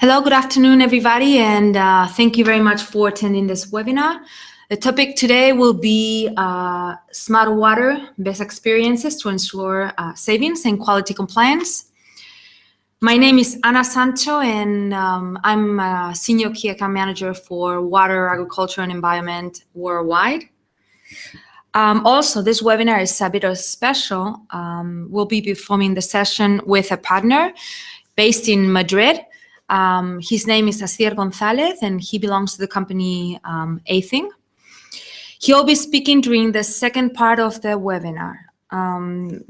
Hello, good afternoon, everybody, and thank you very much for attending this webinar. The topic today will be smart water best experiences to ensure savings and quality compliance. My name is Ana Sancho, and I'm a Senior Key Account Manager for Water, Agriculture, and Environment worldwide. Also, this webinar is a bit of special. We'll be performing the session with a partner based in Madrid. His name is Asier Gonzalez, and he belongs to the company Athing. He'll be speaking during the second part of the webinar.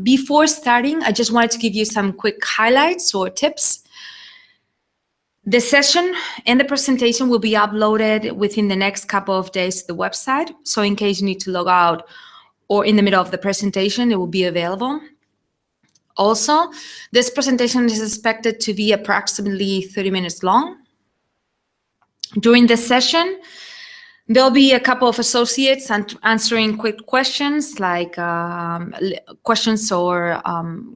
Before starting, I just wanted to give you some quick highlights or tips. The session and the presentation will be uploaded within the next couple of days to the website. So in case you need to log out or in the middle of the presentation, it will be available. Also, this presentation is expected to be approximately 30 minutes long. During the session, there'll be a couple of associates answering quick questions like questions or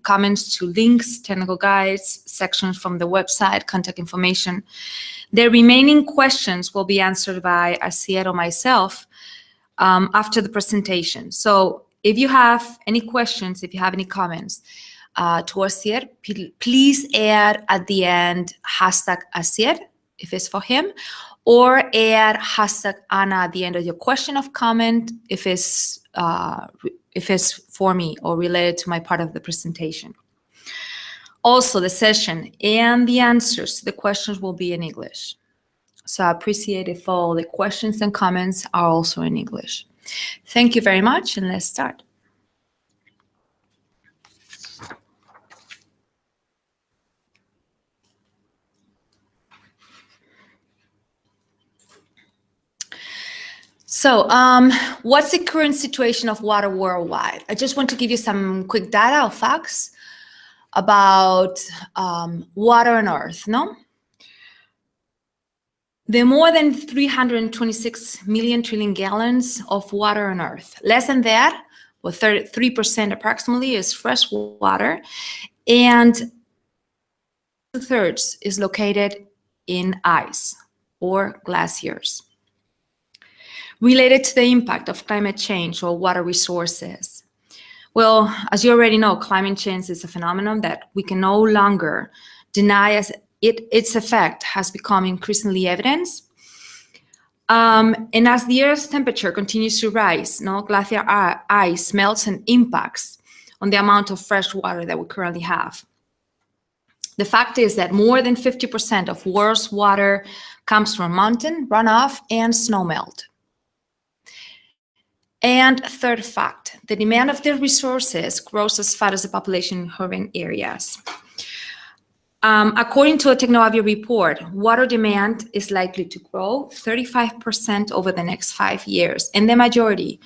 comments to links, technical guides, sections from the website, contact information. The remaining questions will be answered by Asier or myself after the presentation. So if you have any questions, if you have any comments, to Asier, please add at the end #Asier if it's for him, or add #Ana at the end of your question of comment if it's for me or related to my part of the presentation. Also, the session and the answers to the questions will be in English. So I appreciate if all the questions and comments are also in English. Thank you very much, and let's start. So what's the current situation of water worldwide? I just want to give you some quick data or facts about water on Earth, no? There are more than 326 million trillion gallons of water on Earth. Less than that, well, 3% approximately is fresh water, and 2/3 is located in ice or glaciers. Related to the impact of climate change or water resources. Well, as you already know, climate change is a phenomenon that we can no longer deny as its effect has become increasingly evident. And as the Earth's temperature continues to rise, glacier ice melts and impacts on the amount of fresh water that we currently have. The fact is that more than 50% of world's water comes from mountain runoff and snowmelt. And third fact, the demand of the resources grows as fast as the population in urban areas. According to a Technoavio report, water demand is likely to grow 35% over the next 5 years, and the majority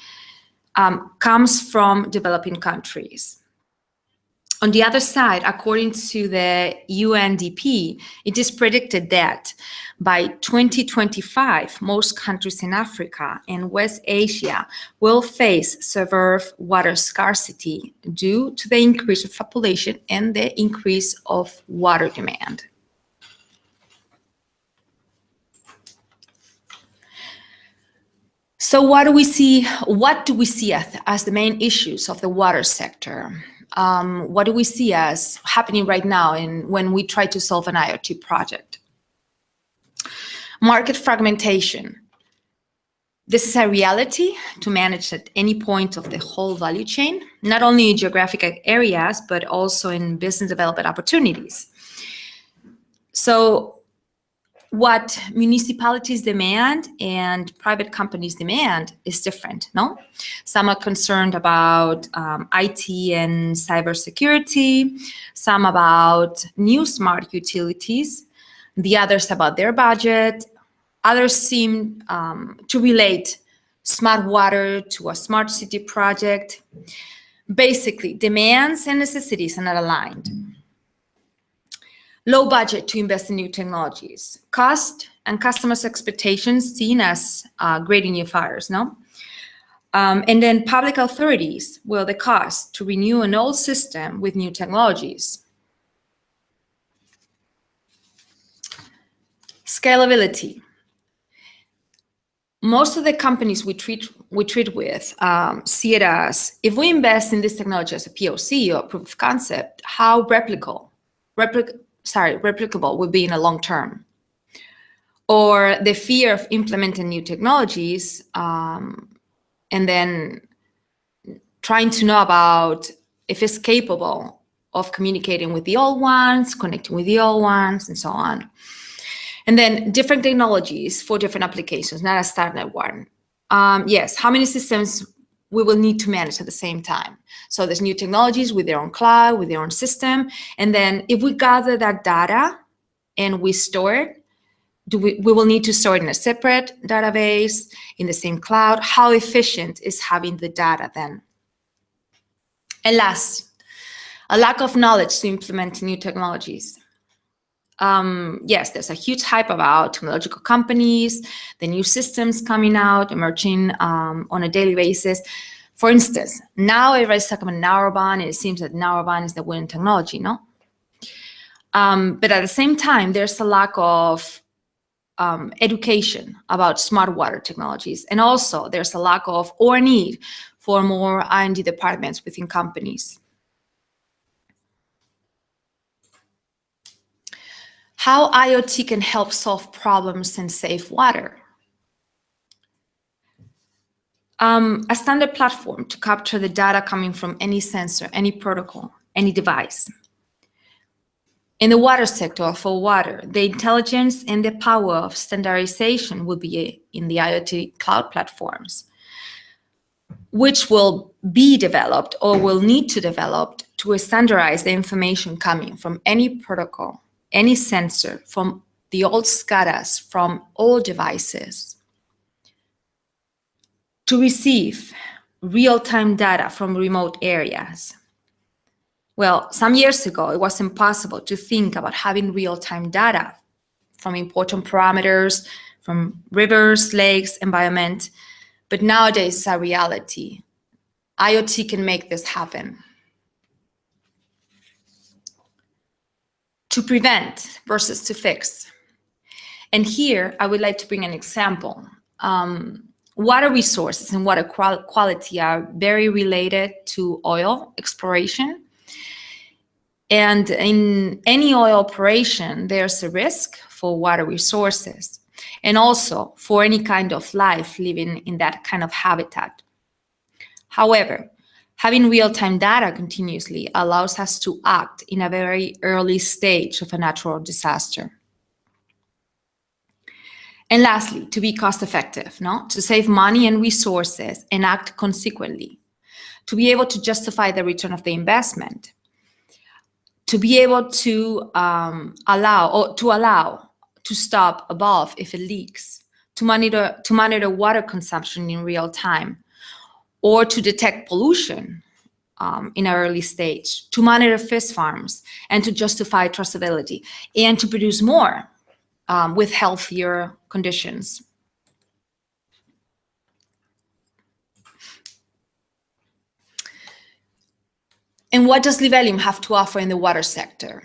comes from developing countries. On the other side, according to the UNDP, it is predicted that by 2025, most countries in Africa and West Asia will face severe water scarcity due to the increase of population and the increase of water demand. So what do we see as the main issues of the water sector? What do we see as happening right now when we try to solve an IoT project? Market fragmentation. This is a reality to manage at any point of the whole value chain, not only in geographic areas, but also in business development opportunities. So what municipalities demand and private companies demand is different, no? Some are concerned about IT and cybersecurity, some about new smart utilities, the others about their budget. Others seem to relate smart water to a smart city project. Basically, demands and necessities are not aligned. Low budget to invest in new technologies. Cost and customers' expectations seen as great unifiers, no? And then public authorities, well, the cost to renew an old system with new technologies. Scalability. Most of the companies we treat with see it as, if we invest in this technology as a POC or proof of concept, how replicable will be in the long term. Or the fear of implementing new technologies and then trying to know about if it's capable of communicating with the old ones, connecting with the old ones, and so on. And then different technologies for different applications, not a standard one. Yes, how many systems we will need to manage at the same time. So there's new technologies with their own cloud, with their own system. And then if we gather that data and we store it, we will need to store it in a separate database, in the same cloud. How efficient is having the data then? And last, a lack of knowledge to implement new technologies. Yes, there's a huge hype about technological companies, the new systems coming out, emerging on a daily basis. For instance, now everybody's talking about Narrowband, and it seems that Narrowband is the winning technology, no? But at the same time, there's a lack of education about smart water technologies. And also there's a lack of or need for more R&D departments within companies. How IoT can help solve problems and save water. A standard platform to capture the data coming from any sensor, any protocol, any device. In the water sector, for water, the intelligence and the power of standardization will be in the IoT cloud platforms, which will be developed or will need to develop to standardize the information coming from any protocol, any sensor, from the old SCADAs, from all devices, to receive real-time data from remote areas. Well, some years ago, it was impossible to think about having real-time data from important parameters, from rivers, lakes, environment, but nowadays it's a reality. IoT can make this happen. To prevent versus to fix. And here, I would like to bring an example. Water resources and water quality are very related to oil exploration. And in any oil operation, there's a risk for water resources and also for any kind of life living in that kind of habitat. However, having real-time data continuously allows us to act in a very early stage of a natural disaster. And lastly, to be cost-effective, to save money and resources and act consequently, to be able to justify the return of the investment, to be able to allow to stop a valve if it leaks, to monitor water consumption in real time, or to detect pollution in an early stage, to monitor fish farms, and to justify traceability, and to produce more with healthier conditions. And what does Livelium have to offer in the water sector?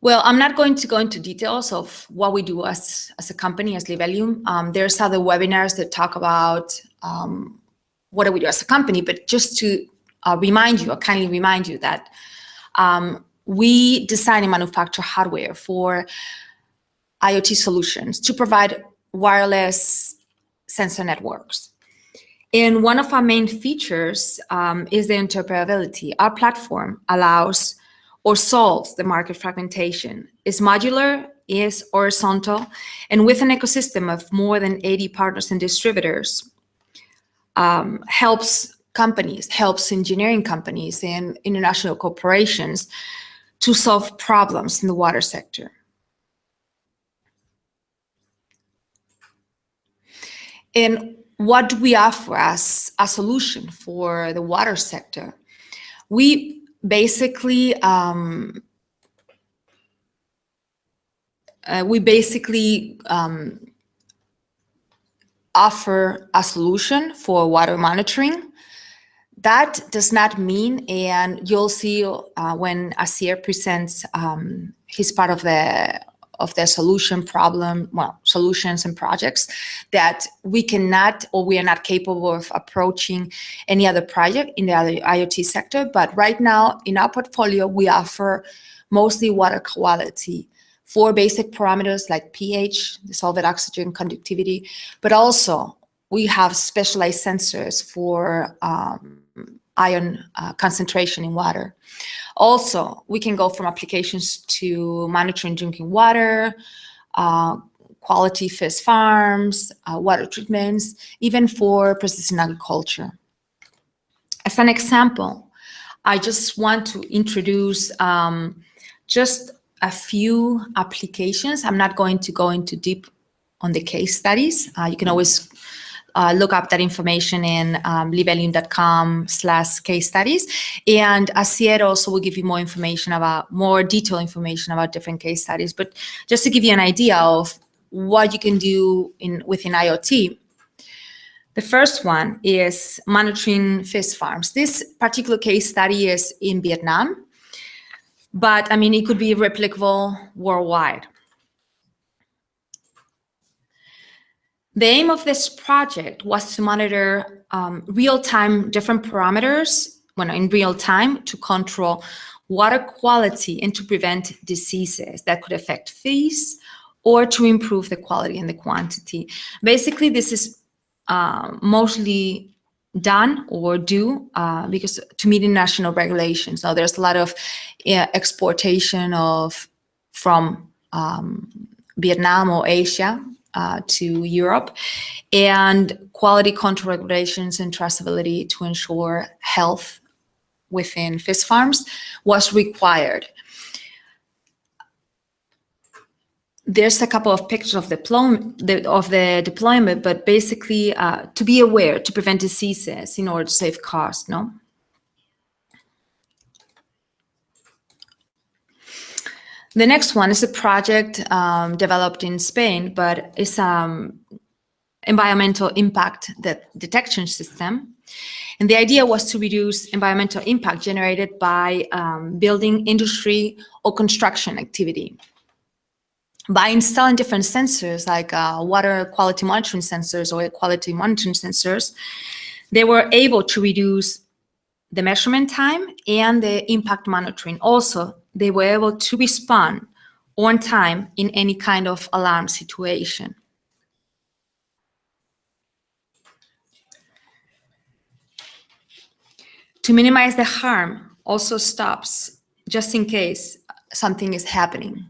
Well, I'm not going to go into details of what we do as a company, as Livelium. There's other webinars that talk about what do we do as a company, but just to kindly remind you that we design and manufacture hardware for IoT solutions to provide wireless sensor networks. And one of our main features is the interoperability. Our platform allows or solves the market fragmentation. It's modular, is horizontal, and with an ecosystem of more than 80 partners and distributors, helps engineering companies and international corporations to solve problems in the water sector. And what do we offer as a solution for the water sector? We basically offer a solution for water monitoring. That does not mean, and you'll see when Asier presents his part of of the solutions and projects that we cannot, or we are not capable of approaching any other project in the other IoT sector. But right now in our portfolio, we offer mostly water quality, 4 basic parameters like pH, dissolved oxygen, conductivity, but also we have specialized sensors for ion concentration in water. Also, we can go from applications to monitoring drinking water, quality fish farms, water treatments, even for precision agriculture. As an example, I just want to introduce just a few applications. I'm not going to go into deep on the case studies. You can always look up that information in libelium.com/case studies. And Asier also will give you more information about, more detailed information about different case studies. But just to give you an idea of what you can do within IoT, the first one is monitoring fish farms. This particular case study is in Vietnam, but I mean, it could be replicable worldwide. The aim of this project was to monitor real-time different parameters in real time to control water quality and to prevent diseases that could affect fish or to improve the quality and the quantity. Basically, this is mostly done or do because to meet international regulations. Now, there's a lot of exportation from Vietnam or Asia to Europe, and quality control regulations and traceability to ensure health within fish farms was required. There's a couple of pictures of the deployment, but basically to be aware, to prevent diseases in order to save cost, no? The next one is a project developed in Spain, but it's environmental impact detection system. And the idea was to reduce environmental impact generated by building, industry, or construction activity. By installing different sensors like water quality monitoring sensors or air quality monitoring sensors, they were able to reduce the measurement time and the impact monitoring. Also, they were able to respond on time in any kind of alarm situation. To minimize the harm, also stops just in case something is happening.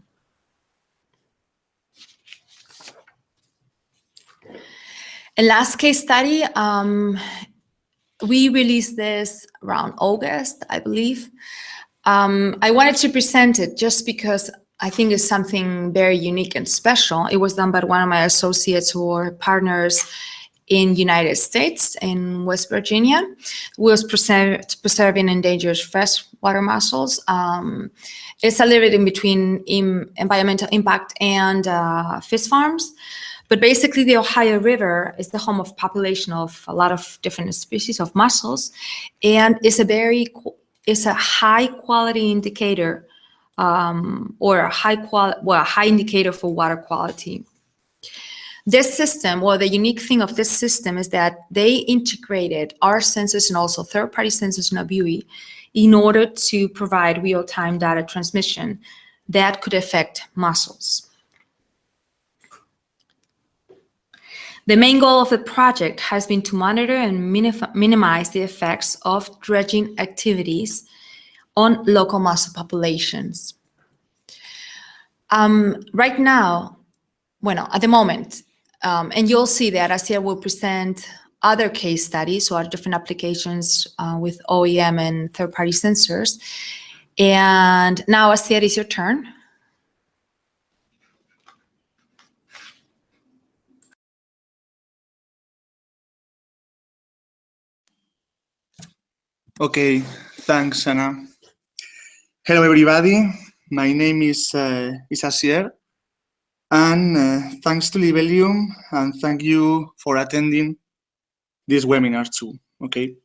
And last case study, we released this around August, I believe. I wanted to present it just because I think it's something very unique and special. It was done by one of my associates or partners in United States, in West Virginia. We was preserving endangered freshwater mussels. It's a little bit in between environmental impact and fish farms. But basically, the Ohio River is the home of population of a lot of different species of mussels, and it's a high quality indicator, or a high indicator for water quality. This system, well, the unique thing of this system is that they integrated our sensors and also third-party sensors in a buoy in order to provide real-time data transmission that could affect mussels. The main goal of the project has been to monitor and minimize the effects of dredging activities on local mussel populations. Right now, well, at the moment, and you'll see that Asier will present other case studies or different applications with OEM and third-party sensors. And now, Asier, it's your turn. Okay, thanks, Anna. Hello, everybody. My name is Asier, and thanks to Libelium, and thank you for attending this webinar too. Okay.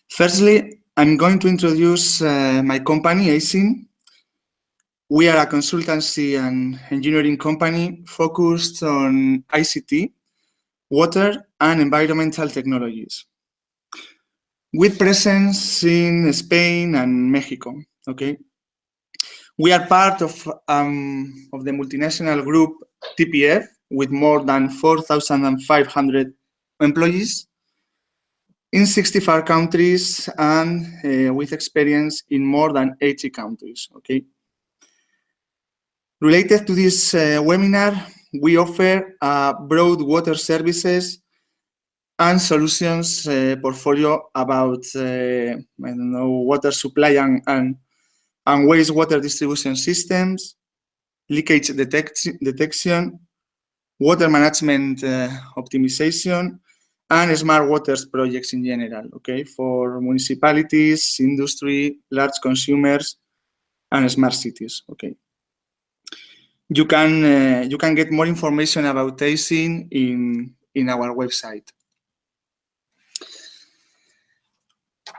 Firstly, I'm going to introduce my company, Aisin. We are a consultancy and engineering company focused on ICT, water, and environmental technologies, with presence in Spain and Mexico. Okay, we are part of the multinational group TPF with more than 4,500 employees in 65 countries and with experience in more than 80 countries. Okay. Related to this webinar, we offer broad water services and solutions portfolio about I don't know, water supply and wastewater distribution systems, leakage detection, water management optimization, and smart waters projects in general, okay, for municipalities, industry, large consumers, and smart cities, okay. You can get more information about ACEN in our website.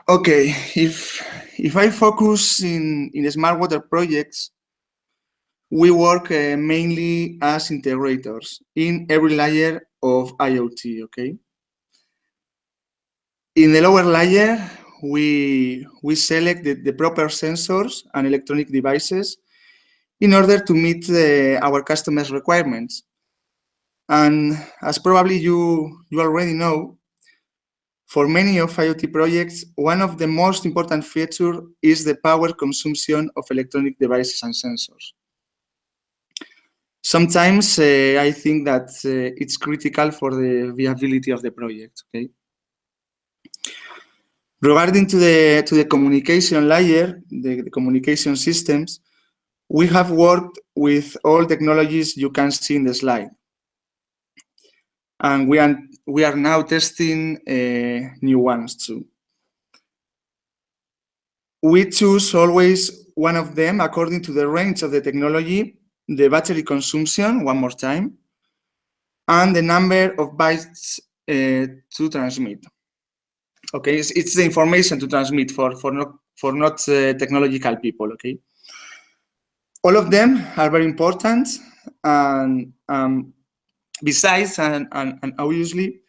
Okay, if I focus in smart water projects, we work mainly as integrators in every layer of IoT, okay? In the lower layer, we select the proper sensors and electronic devices in order to meet our customers' requirements. And as probably you already know, for many of IoT projects, one of the most important features is the power consumption of electronic devices and sensors. Sometimes I think that it's critical for the viability of the project. Okay. Regarding to the communication layer, the communication systems, we have worked with all technologies you can see in the slide, and we are now testing new ones too. We choose always one of them according to the range of the technology, the battery consumption, one more time, and the number of bytes to transmit. Okay, it's the information to transmit for not technological people. Okay, all of them are very important, and besides and obviously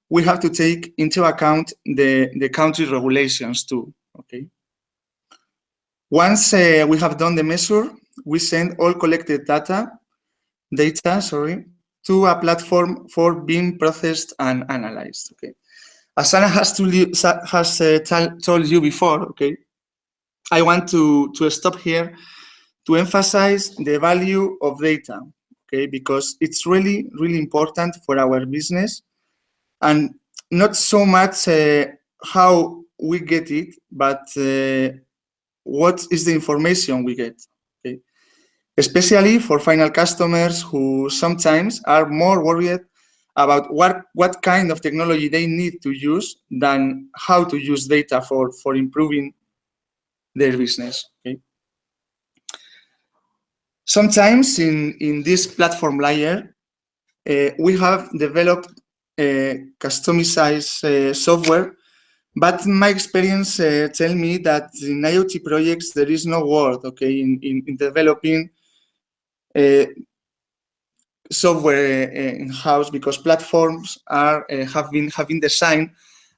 we have to take into account the country regulations too. Okay. Once we have done the measure, we send all collected data, to a platform for being processed and analyzed. Okay. As Anna has told you before, okay, I want to stop here to emphasize the value of data, okay, because it's really, really important for our business, and not so much how we get it, but what is the information we get, okay? Especially for final customers who sometimes are more worried about what kind of technology they need to use than how to use data for improving their business, okay? Sometimes in this platform layer, we have developed customized software, but my experience tell me that in IoT projects there is no word, okay, in developing software in-house, because platforms have been designed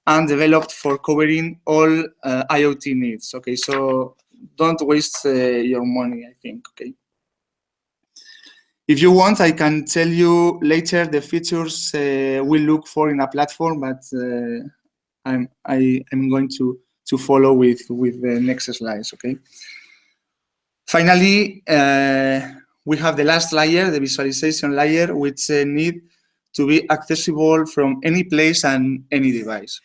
and developed for covering all IoT needs. Okay, so don't waste your money, I think. Okay. If you want, I can tell you later the features we look for in a platform, but I'm going to follow with the next slides. Okay. Finally, we have the last layer, the visualization layer, which need to be accessible from any place and any device.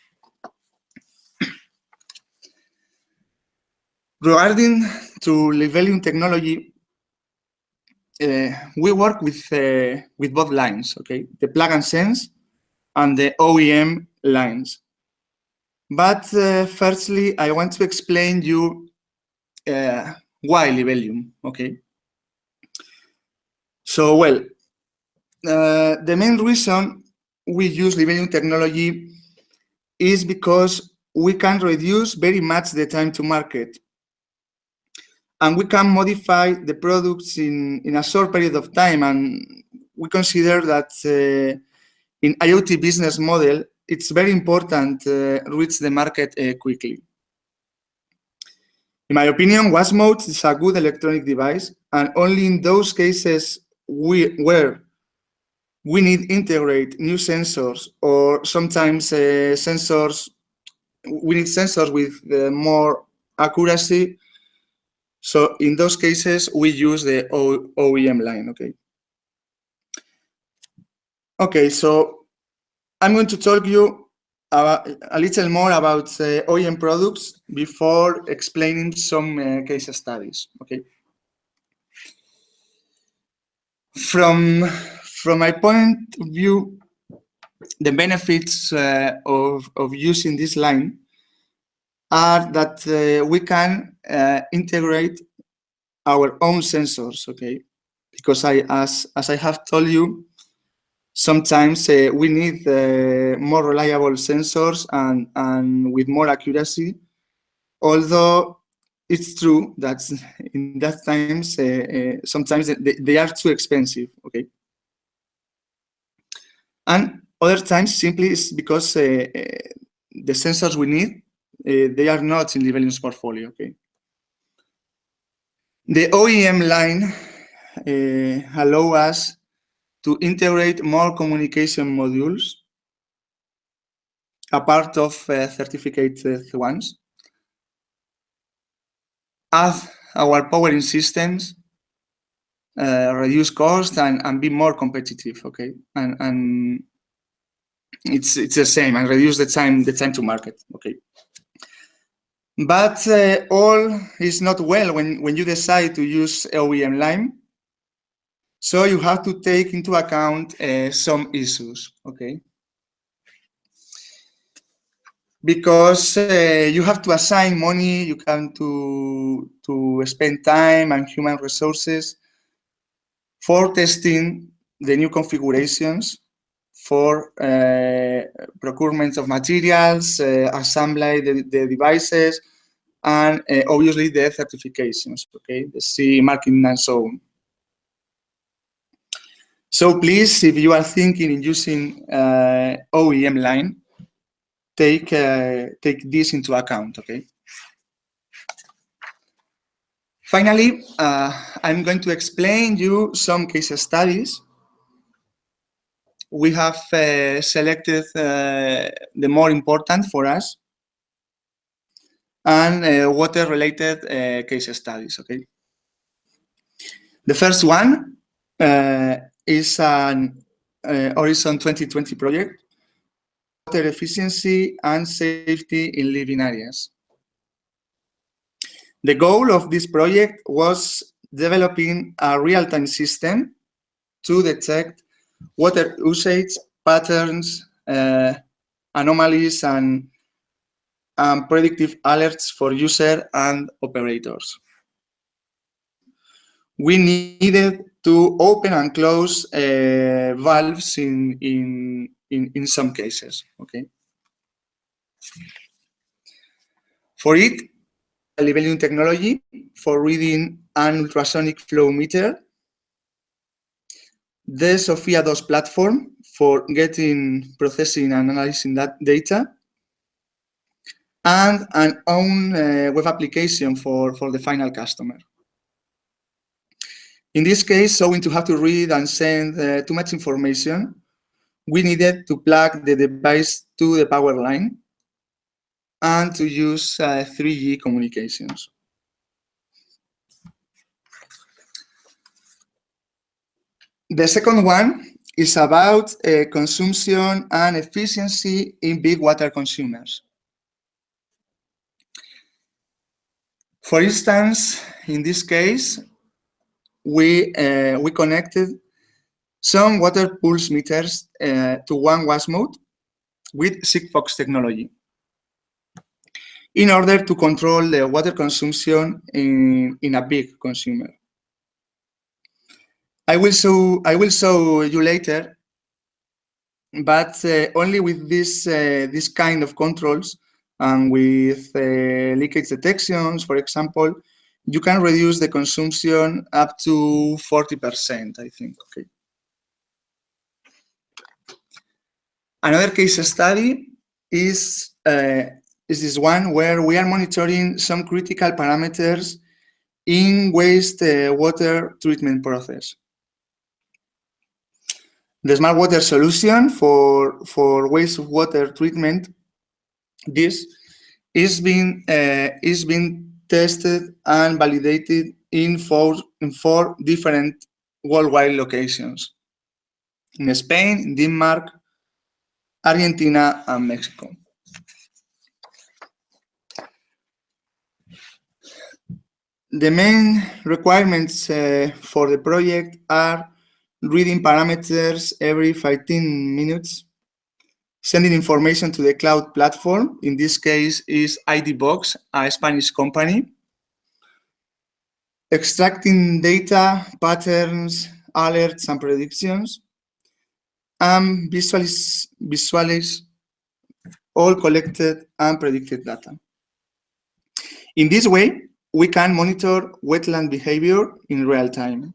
Regarding to Livelium technology, we work with both lines, okay, the plug and sense and the OEM lines. But firstly, I want to explain you why Livelium, okay? So, well, the main reason we use Livelium technology is because we can reduce very much the time to market. and we can modify the products in a short period of time. And we consider that in IoT business model, it's very important to reach the market quickly. In my opinion, Wasmode is a good electronic device, and only in those cases where we need integrate new sensors, or sometimes we need sensors with more accuracy. So in those cases, we use the OEM line, okay? Okay, so I'm going to talk you a little more about OEM products before explaining some case studies, okay? From my point of view, the benefits of using this line are that we can integrate our own sensors, okay? Because as I have told you, sometimes we need more reliable sensors and with more accuracy, although it's true that in that times, sometimes they are too expensive, okay? And other times simply it's because the sensors we need, they are not in Libelium's portfolio, okay? The OEM line allow us to integrate more communication modules, a part of certificated ones, add our powering systems, reduce cost, and be more competitive, okay? And it's the same, and reduce the time to market, okay? But all is not well when you decide to use OEM line. So you have to take into account some issues, okay? Because you have to assign money, you have to spend time and human resources for testing the new configurations, for procurement of materials, assembly the devices, and obviously the certifications, okay, the CE marking and so on. So please, if you are thinking in using OEM line, take this into account, okay? Finally, I'm going to explain you some case studies. We have selected the more important for us and water-related case studies, okay? The first one is an Horizon 2020 project, water efficiency and safety in living areas. The goal of this project was developing a real-time system to detect water usage patterns, anomalies, and predictive alerts for user and operators. We needed to open and close valves in some cases, okay? For it, Libelium technology for reading an ultrasonic flow meter, the SOFIA DOS platform for getting, processing, and analyzing that data, and an own web application for the final customer. In this case, owing to have to read and send too much information, we needed to plug the device to the power line and to use 3G communications. The second one is about consumption and efficiency in big water consumers. For instance, in this case, we connected some water pulse meters to one Wasmode with Sigfox technology in order to control the water consumption in a big consumer. I will show you later, but only with this kind of controls and with leakage detections, for example, you can reduce the consumption up to 40%, I think. Okay. Another case study is this one where we are monitoring some critical parameters in waste water treatment process. The smart water solution for wastewater treatment, this is being tested and validated in four different worldwide locations: in Spain, Denmark, Argentina, and Mexico. The main requirements for the project are reading parameters every 15 minutes, sending information to the cloud platform. In this case is IDBox, a Spanish company. Extracting data, patterns, alerts, and predictions, and visualize all collected and predicted data. In this way, we can monitor wetland behavior in real time.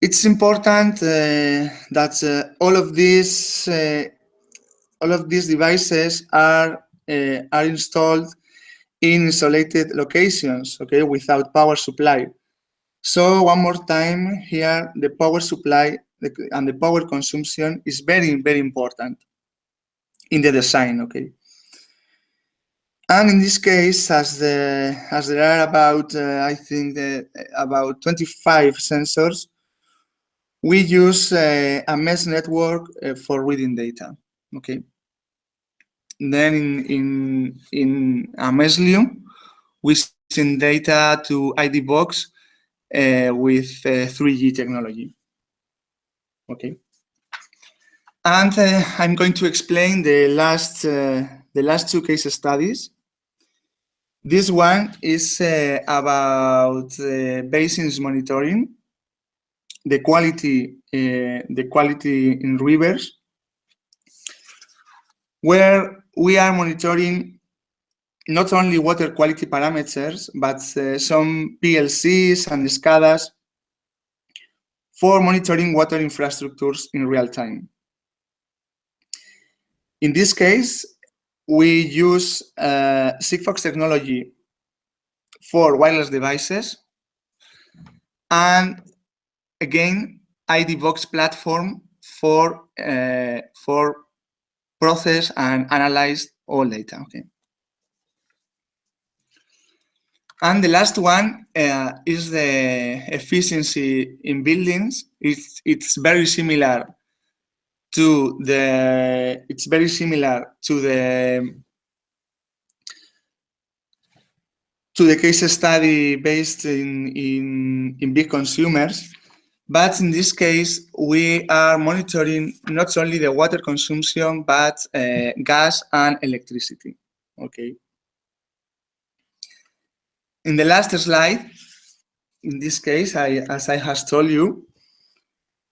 It's important that all of these devices are installed in isolated locations, okay, without power supply. So one more time here, the power supply and the power consumption is very, very important in the design, okay. And in this case, as there are about, I think, about 25 sensors, we use a mesh network for reading data, okay. Then in Ameslium, we send data to IDBox with 3G technology, okay. And I'm going to explain the last two case studies. This one is about basins monitoring, the quality in rivers, where we are monitoring not only water quality parameters, but some PLCs and SCADAs for monitoring water infrastructures in real time. In this case, we use Sigfox technology for wireless devices, and again, IDBox platform for process and analyze all data. Okay. And the last one is the efficiency in buildings. It's very similar to the case study based in big consumers, but in this case we are monitoring not only the water consumption but gas and electricity. Okay. In the last slide, in this case, as I have told you,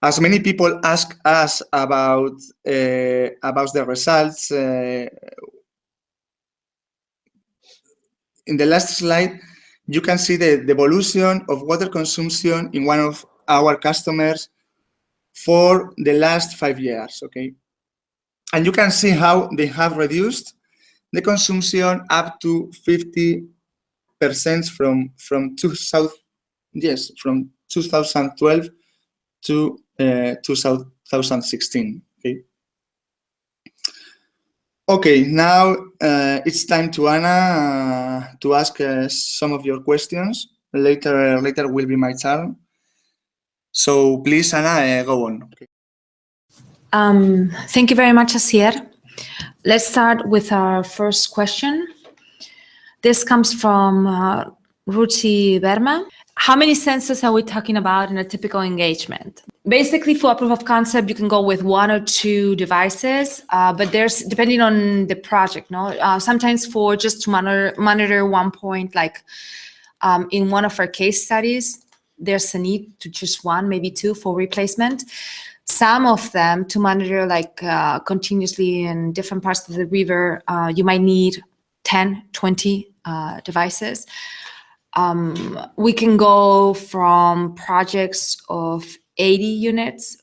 as many people ask us about the results, in the last slide, you can see the evolution of water consumption in one of our customers for the last 5 years, okay? And you can see how they have reduced the consumption up to 50% from 2012 to 2016. Okay, now it's time to Anna to ask some of your questions. Later will be my turn. So please, Anna, go on. Okay. Thank you very much, Asier. Let's start with our first question. This comes from Ruchi Verma. How many sensors are we talking about in a typical engagement? Basically, for a proof of concept, you can go with 1 or 2 devices, but there's, depending on the project, no? Sometimes for just to monitor one point, like in one of our case studies, there's a need to choose 1, maybe 2 for replacement. Some of them to monitor like continuously in different parts of the river, you might need 10, 20 devices. We can go from projects of 80 units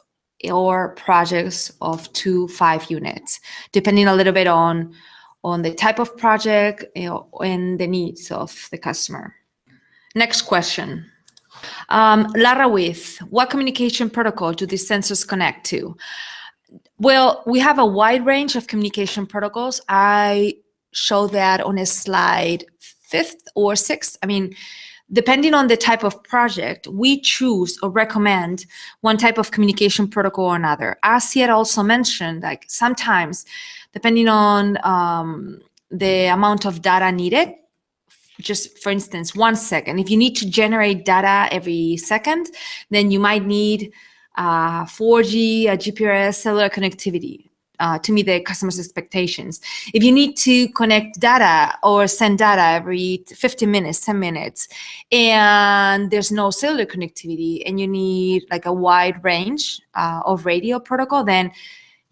or projects of 2, 5 units, depending a little bit on the type of project, and the needs of the customer. Next question. Lara with, what communication protocol do these sensors connect to? Well, we have a wide range of communication protocols. I show that on a slide 5th or 6th. I mean, depending on the type of project, we choose or recommend one type of communication protocol or another. As Asier also mentioned, like sometimes, depending on the amount of data needed, just for instance, 1 second, if you need to generate data every second, then you might need 4G, GPRS, cellular connectivity to meet the customer's expectations. If you need to connect data or send data every 15 minutes, 10 minutes, and there's no cellular connectivity, and you need like a wide range of radio protocol, then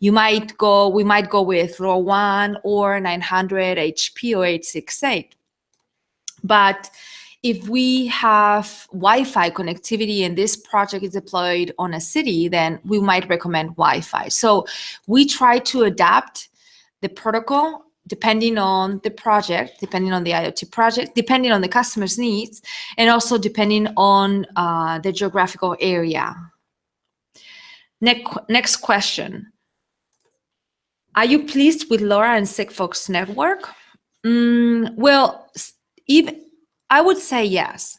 we might go with LoRaWAN or 900 HP or 868. But if we have Wi-Fi connectivity and this project is deployed on a city, then we might recommend Wi-Fi. So we try to adapt the protocol depending on the project, depending on the IoT project, depending on the customer's needs, and also depending on the geographical area. Next question. Are you pleased with LoRa and Sigfox network? Well, even I would say yes,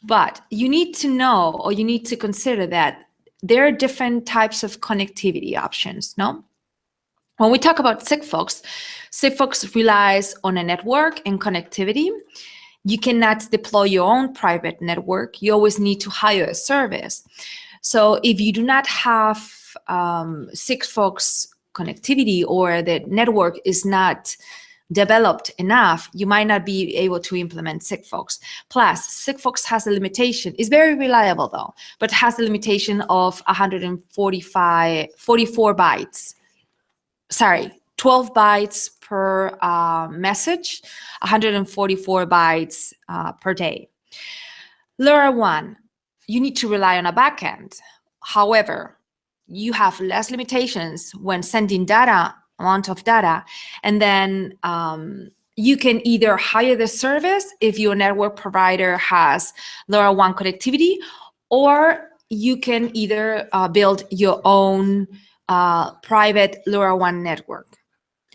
but you need to know, or you need to consider that there are different types of connectivity options, no? When we talk about Sigfox relies on a network and connectivity. You cannot deploy your own private network. You always need to hire a service. So if you do not have Sigfox connectivity, or the network is not developed enough, you might not be able to implement Sigfox. Plus, Sigfox has a limitation. It's very reliable though, but has a limitation of 44 bytes. Sorry, 12 bytes per message, 144 bytes per day. LoRaWAN, you need to rely on a backend. However, you have less limitations when sending amount of data, and then you can either hire the service if your network provider has LoRaWAN connectivity, or you can either build your own private LoRaWAN network.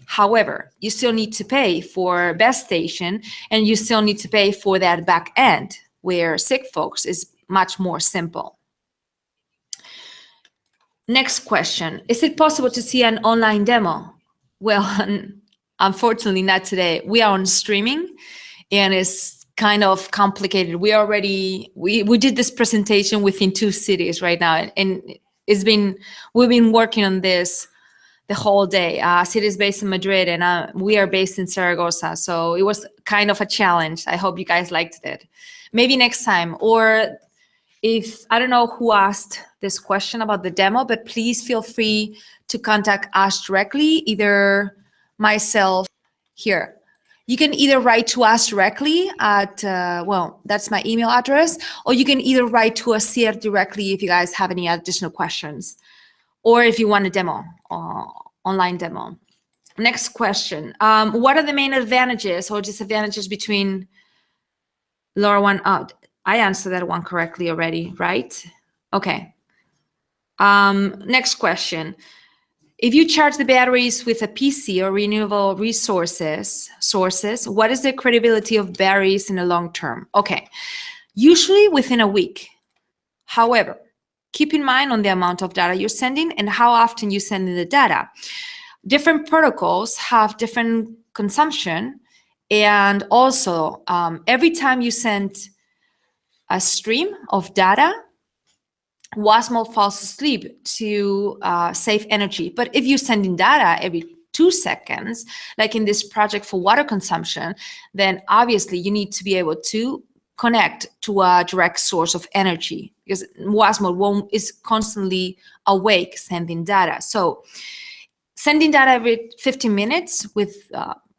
However, you still need to pay for base station, and you still need to pay for that back end, where Sigfox is much more simple. Next question. Is it possible to see an online demo? Well, unfortunately not today. We are on streaming, and it's kind of complicated. We did this presentation within 2 cities right now, and we've been working on this the whole day. City is based in Madrid, and we are based in Zaragoza. So it was kind of a challenge. I hope you guys liked it. Maybe next time, or if, I don't know who asked this question about the demo, but please feel free to contact us directly, either myself here. You can either write to us directly at, well, that's my email address, or you can either write to Asier directly if you guys have any additional questions, or if you want a demo, online demo. Next question. What are the main advantages or disadvantages between LoRaWAN? I answered that one correctly already, right? Okay. Next question. If you charge the batteries with a PC or renewable sources, what is the credibility of batteries in the long term? Okay, usually within a week. However, keep in mind on the amount of data you're sending and how often you send in the data. Different protocols have different consumption, and also every time you send a stream of data, Wasmol falls asleep to save energy. But if you're sending data every 2 seconds, like in this project for water consumption, then obviously you need to be able to connect to a direct source of energy, because Wasmol is constantly awake sending data. So sending data every 15 minutes with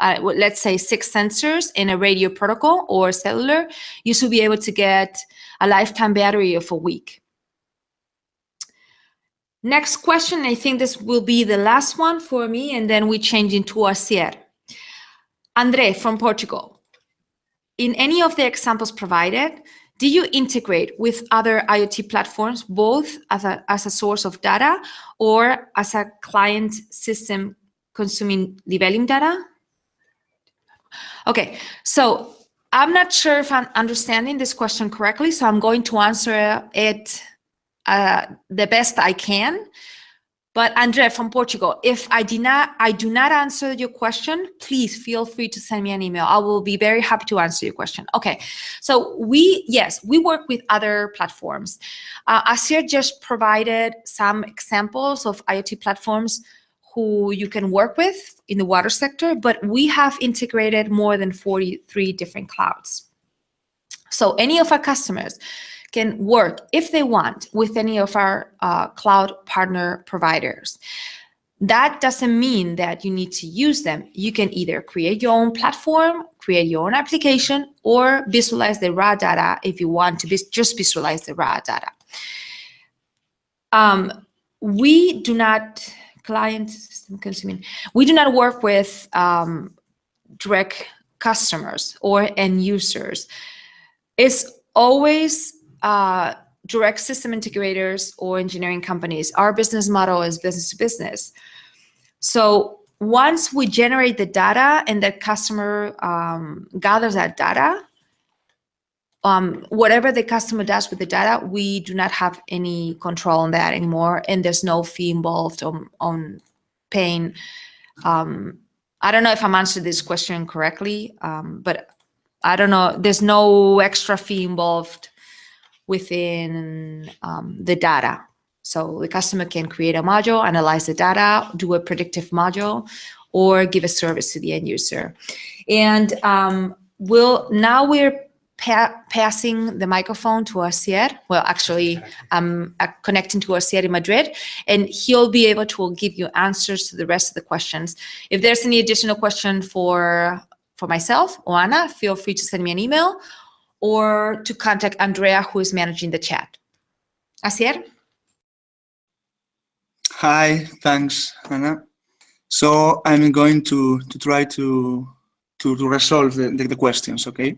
let's say 6 sensors in a radio protocol or cellular, you should be able to get a lifetime battery of a week. Next question, I think this will be the last one for me, and then we change into Asier. Andre from Portugal. In any of the examples provided, do you integrate with other IoT platforms, both as a source of data or as a client system consuming Libelium data? Okay, so I'm not sure if I'm understanding this question correctly, so I'm going to answer it the best I can. But Andre from Portugal, if I do not answer your question, please feel free to send me an email. I will be very happy to answer your question. Okay, so we work with other platforms. Asier just provided some examples of IoT platforms who you can work with in the water sector, but we have integrated more than 43 different clouds. So any of our customers can work, if they want, with any of our cloud partner providers. That doesn't mean that you need to use them. You can either create your own platform, create your own application, or visualize the raw data if you want to just visualize the raw data. We do not, client system consuming, we do not work with direct customers or end users. It's always direct system integrators or engineering companies. Our business model is business to business. So once we generate the data and the customer gathers that data, whatever the customer does with the data, we do not have any control on that anymore, and there's no fee involved on paying. I don't know if I'm answering this question correctly, but I don't know. There's no extra fee involved within the data. So the customer can create a module, analyze the data, do a predictive module, or give a service to the end user. And now we're passing the microphone to Asier. Well, actually, I'm connecting to Asier in Madrid, and he'll be able to give you answers to the rest of the questions. If there's any additional question for myself or Anna, feel free to send me an email or to contact Andrea, who is managing the chat. Asier? Hi, thanks, Anna. So I'm going to try to resolve the questions, okay?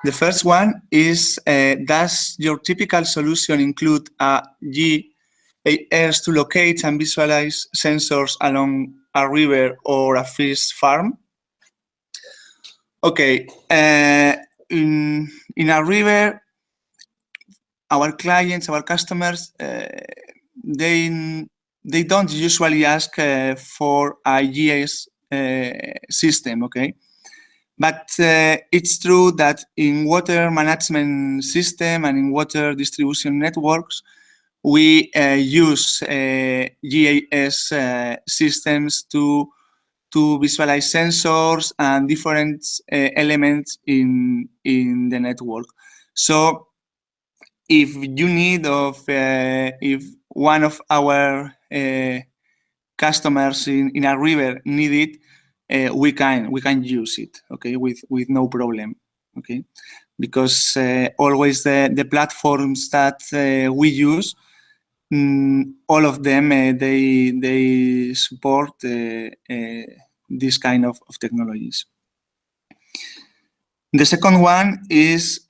The first one is, does your typical solution include a GIS to locate and visualize sensors along a river or a fish farm? Okay, in a river, our clients, our customers, they don't usually ask for a GIS system, okay? But it's true that in water management system and in water distribution networks, we use GIS systems to visualize sensors and different elements in the network. So if you need if one of our customers in a river need it, we can use it, okay, with no problem, okay, because always the platforms that we use, all of them they support this kind of technologies. The second one is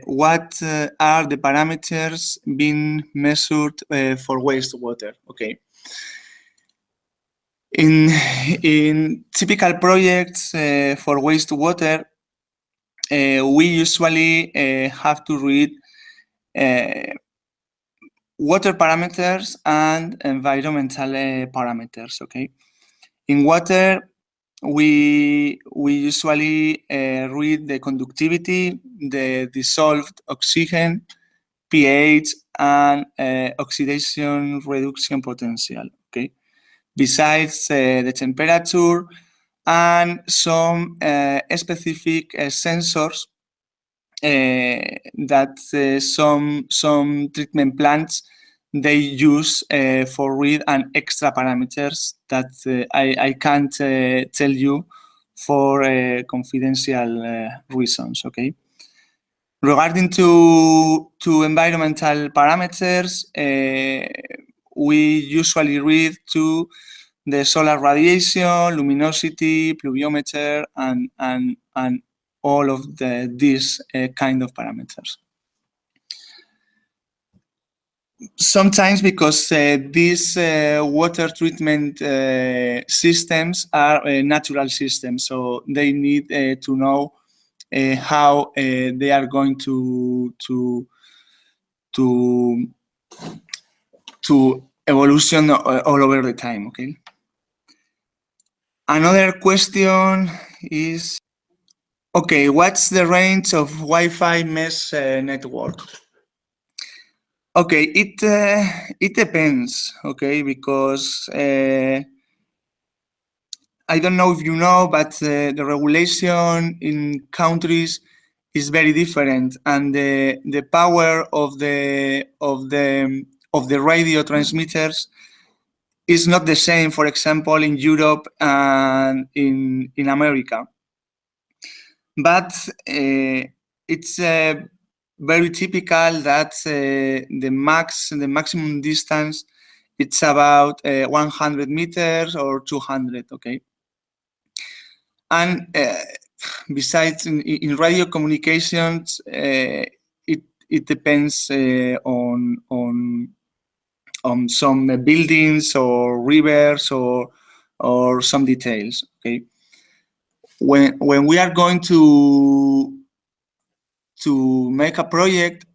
what are the parameters being measured for wastewater? Okay. In typical projects for wastewater, we usually have to read water parameters and environmental parameters. Okay. In water, we usually read the conductivity, the dissolved oxygen, pH, and oxidation reduction potential. Okay. Besides the temperature and some specific sensors that some treatment plants they use for read and extra parameters that I can't tell you for confidential reasons. Okay. Regarding to environmental parameters, we usually read to the solar radiation, luminosity, pluviometer, and all of these kind of parameters. Sometimes because these water treatment systems are natural systems, so they need to know how they are going to evolution all over the time. Okay. Another question is, okay, what's the range of Wi-Fi mesh network? Okay, it depends. Okay, because I don't know if you know, but the regulation in countries is very different, and the power of the radio transmitters is not the same. For example, in Europe and in America, but it's very typical that the maximum distance it's about 100 meters or 200. Okay. And besides, in radio communications, it depends on some buildings or rivers or some details. Okay, when we are going to make a project,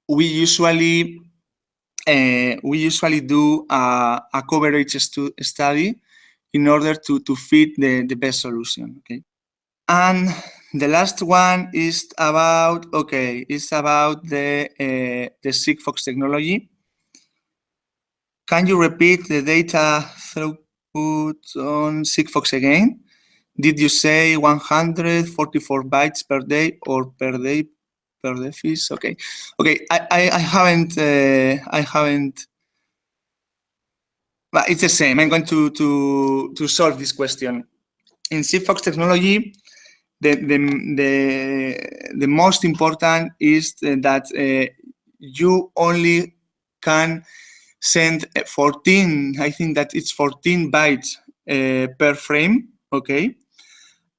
we usually do a coverage study in order to fit the best solution. Okay. And the last one is about the Sigfox technology. Can you repeat the data throughput on Sigfox again? Did you say 144 bytes per day or per day per device? Okay, I haven't. But it's the same. I'm going to solve this question. In Sigfox technology, the most important is that you only can send 14. I think that it's 14 bytes per frame. Okay,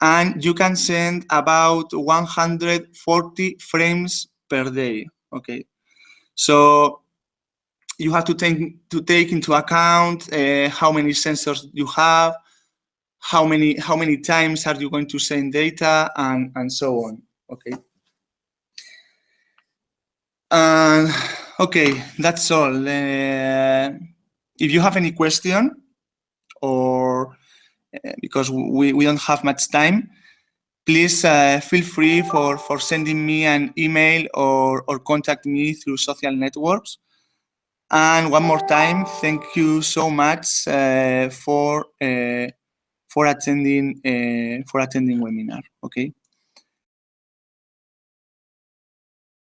and you can send about 140 frames per day. Okay, so you have to take into account how many sensors you have, how many times are you going to send data, and so on. Okay. Okay, that's all. If you have any question, or because we don't have much time, please feel free for sending me an email or contact me through social networks. And one more time, thank you so much for attending webinar. Okay.